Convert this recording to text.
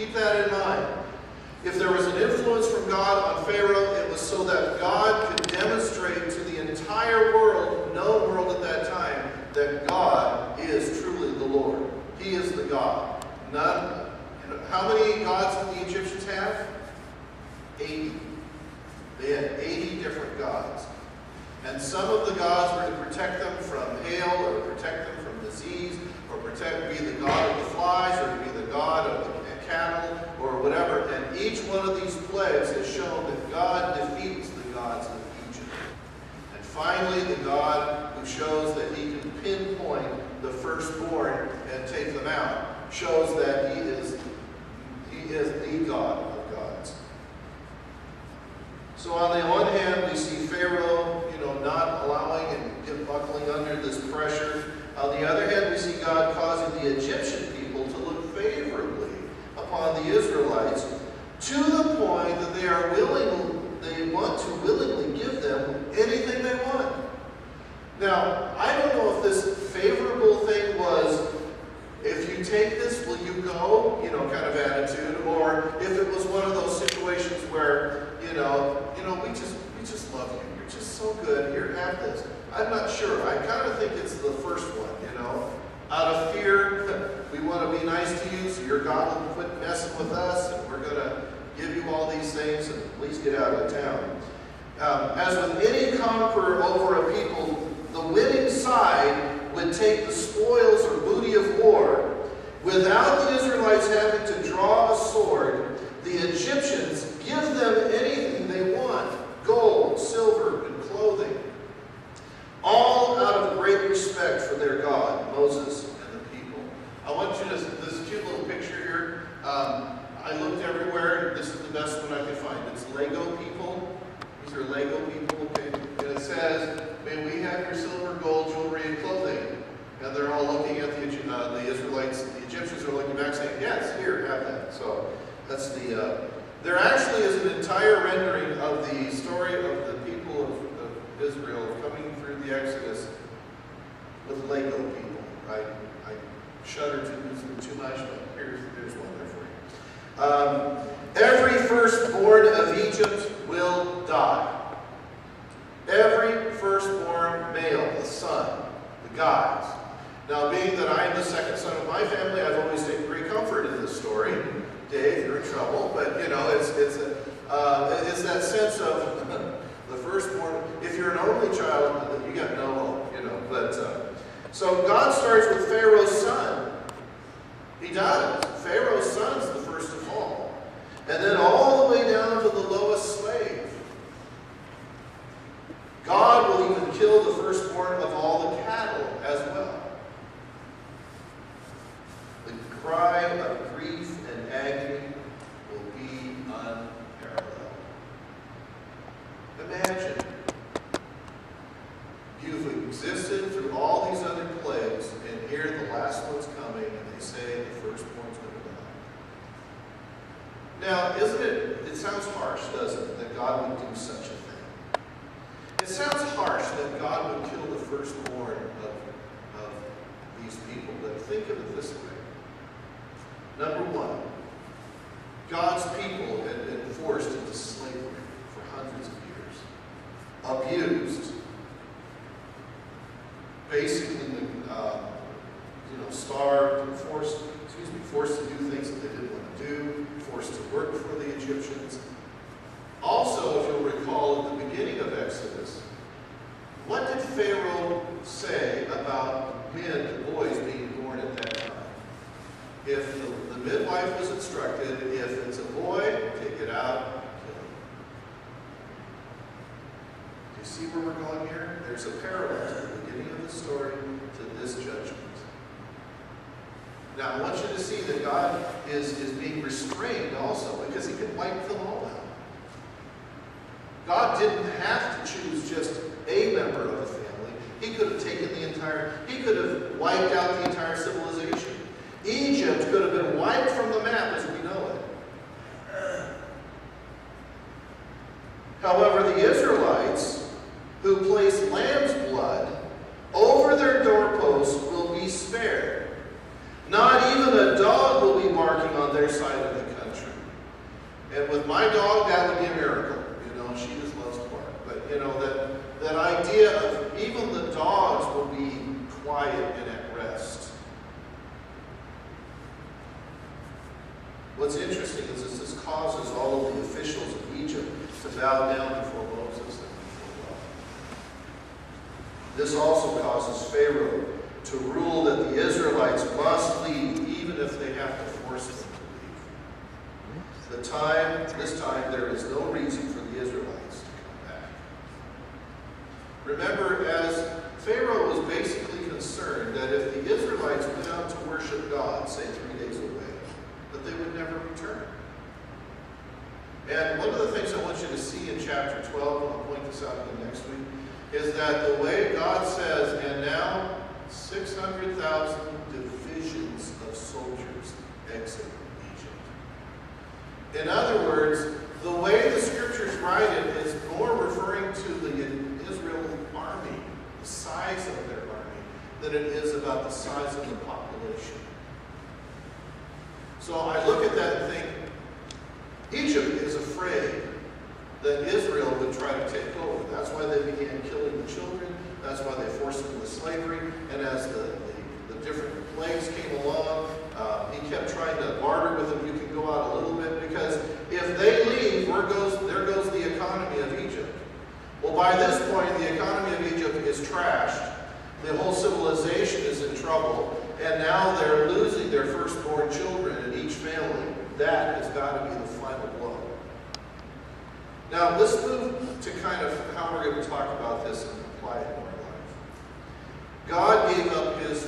Keep that in mind. If there was an influence from God on Pharaoh, it was so that God could demonstrate to the entire world, known world at that time, that God is truly the Lord. He is the God. How many gods did the Egyptians have? 80. They had 80 different gods. And some of the gods were to protect them from hail, or to protect them from disease, or be the god of the flies, or to be the god of the cattle, or whatever. And each one of these plagues has shown that God defeats the gods of Egypt. And finally, the God who shows that he can pinpoint the firstborn and take them out, shows that he is the God of gods. So on the one hand, we see Pharaoh, not allowing and buckling under this pressure. On the other hand, we see God causing the Egyptian people to look favorably upon the Israelites, to the point that they want to willingly give them anything they want. Now, I don't know if this favorable thing was, if you take this, will you go, kind of attitude, or if it was one of those situations where, we just love you. You're just so good. Here, have this. I'm not sure. I kind of think it's the first one, Out of fear, we want to be nice to you, so your God will quit messing with us, and we're going to give you all these things, and please get out of town. As with any conqueror over a people, the winning side would take the spoils or booty of war. Without the Israelites having to draw a sword, the Egyptians give them anything they want: gold, silver, and clothing. All out of great respect for their God, Moses and the people. I want you to, this cute little picture here, I looked everywhere, and this is the best one I could find. It's Lego people. These are Lego people, okay? And it says, "May we have your silver, gold, jewelry, and clothing." And they're all looking at the Israelites. The Egyptians are looking back saying, "Yes, here, have that." So that's there actually is an entire rendering of the story of the people of Israel coming through the Exodus with Lego people. I shudder to use them too much, but here's one there for you. Every firstborn of Egypt will die. Every firstborn male, the son, the guys. Now, being that I am the second son of my family, I've always taken great comfort in this story. Dave, you're in trouble, but it's that sense of the firstborn. If you're an only child, you got no hope, But so God starts with Pharaoh's son. He does. Pharaoh's son's the first of all, and then all the way down to the lowest slave. God will even kill the firstborn of all the cattle as well. The cry of grief and agony will be unparalleled. Imagine you've existed through all these other plagues, and here the last one's coming, and they say the firstborn's going to die. Now, it sounds harsh, doesn't it, that God would do such a thing? It sounds harsh that God would kill the firstborn of these people, but think of it this way. Number one, God's people had been forced into slavery for hundreds of years, abused, basically starved, forced to do things that they didn't want to do, forced to work for the Egyptians. Also, if you'll recall at the beginning of Exodus, what did Pharaoh say about men, boys being born at that time? If the midwife was instructed, if it's a boy, take it out, kill him. Do you see where we're going here? There's a parallel to the beginning of the story to this judgment. Now, I want you to see that God is being restrained also, because he can wipe them all out. God didn't have to choose just a member of the family. He could have he could have wiped out the entire civilization. Egypt could have been wiped from the map as we know it. However, the Israelites, who place lamb's blood over their doorposts, will be spared. Not even a dog will be barking on their side of the country. This also causes Pharaoh to rule that the Israelites must leave, even if they have to force them to leave. This time, there is no reason for the Israelites to come back. Remember, as Pharaoh was basically concerned that if the Israelites went out to worship God, say 3 days away, that they would never return. And one of the things I want you to see in chapter 12, and I'll point this out again next week, is that the way God says, and now 600,000 divisions of soldiers exit Egypt. In other words, the way the scriptures write it is more referring to the Israel army, the size of their army, than it is about the size of the population. So I look at that and think, Egypt is afraid that Israel would try to take over. That's why they began killing the children. That's why they forced them into slavery. And as the different plagues came along, he kept trying to barter with them. You can go out a little bit, because if they leave, there goes the economy of Egypt. Well, by this point, the economy of Egypt is trashed. The whole civilization is in trouble. And now they're losing their firstborn children in each family. That has got to be the final blow. Now, let's move to kind of how we're going to talk about this and apply it in our life. God gave up his